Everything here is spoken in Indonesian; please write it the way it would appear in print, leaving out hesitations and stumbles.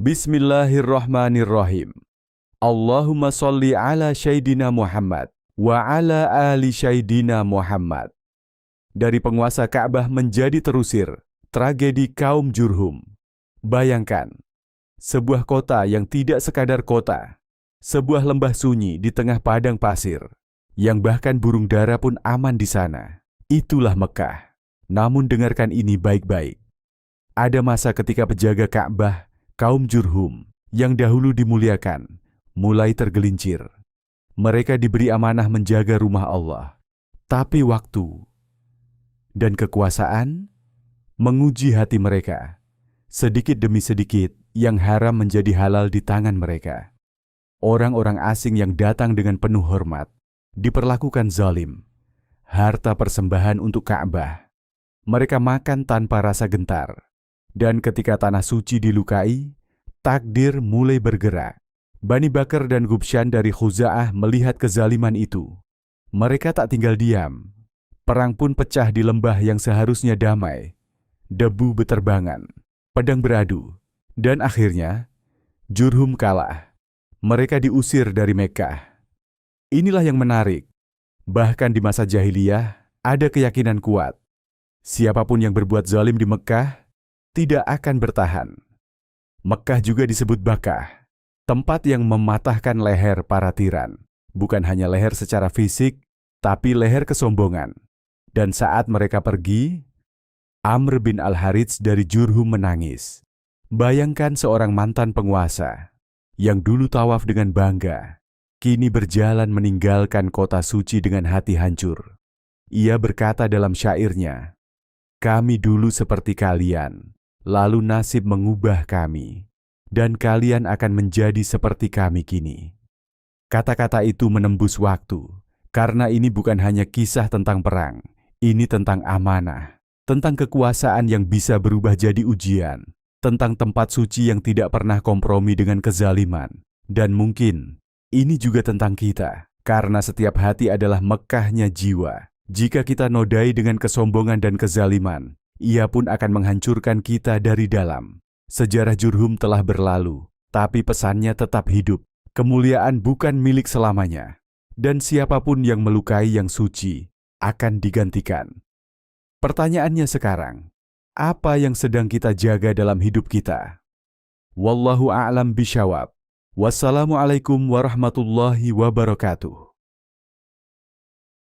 Bismillahirrahmanirrahim. Allahumma sholli ala Sayyidina Muhammad wa ala ali Sayyidina Muhammad. Dari penguasa Ka'bah menjadi terusir, tragedi kaum Jurhum. Bayangkan, sebuah kota yang tidak sekadar kota, sebuah lembah sunyi di tengah padang pasir, yang bahkan burung dara pun aman di sana. Itulah Mekah. Namun dengarkan ini baik-baik. Ada masa ketika penjaga Ka'bah, kaum Jurhum, yang dahulu dimuliakan, mulai tergelincir. Mereka diberi amanah menjaga rumah Allah. Tapi waktu dan kekuasaan menguji hati mereka. Sedikit demi sedikit, yang haram menjadi halal di tangan mereka. Orang-orang asing yang datang dengan penuh hormat, diperlakukan zalim. Harta persembahan untuk Ka'bah. Mereka makan tanpa rasa gentar. Dan ketika tanah suci dilukai, takdir mulai bergerak. Bani Bakar dan Gubsyan dari Khuza'ah melihat kezaliman itu. Mereka tak tinggal diam. Perang pun pecah di lembah yang seharusnya damai. Debu beterbangan, pedang beradu, dan akhirnya Jurhum kalah. Mereka diusir dari Mekkah. Inilah yang menarik. Bahkan di masa jahiliyah, ada keyakinan kuat. Siapapun yang berbuat zalim di Mekkah, tidak akan bertahan. Mekkah juga disebut Bakah, tempat yang mematahkan leher para tiran. Bukan hanya leher secara fisik, tapi leher kesombongan. Dan saat mereka pergi, Amr bin Al-Harits dari Jurhum menangis. Bayangkan seorang mantan penguasa, yang dulu tawaf dengan bangga, kini berjalan meninggalkan kota suci dengan hati hancur. Ia berkata dalam syairnya, "Kami dulu seperti kalian, lalu nasib mengubah kami, dan kalian akan menjadi seperti kami kini." Kata-kata itu menembus waktu, karena ini bukan hanya kisah tentang perang, ini tentang amanah, tentang kekuasaan yang bisa berubah jadi ujian, tentang tempat suci yang tidak pernah kompromi dengan kezaliman, dan mungkin ini juga tentang kita, karena setiap hati adalah Mekkahnya jiwa. Jika kita nodai dengan kesombongan dan kezaliman, ia pun akan menghancurkan kita dari dalam. Sejarah Jurhum telah berlalu, tapi pesannya tetap hidup. Kemuliaan bukan milik selamanya. Dan siapapun yang melukai yang suci, akan digantikan. Pertanyaannya sekarang, apa yang sedang kita jaga dalam hidup kita? Wallahu a'lam bishawab. Wassalamualaikum warahmatullahi wabarakatuh.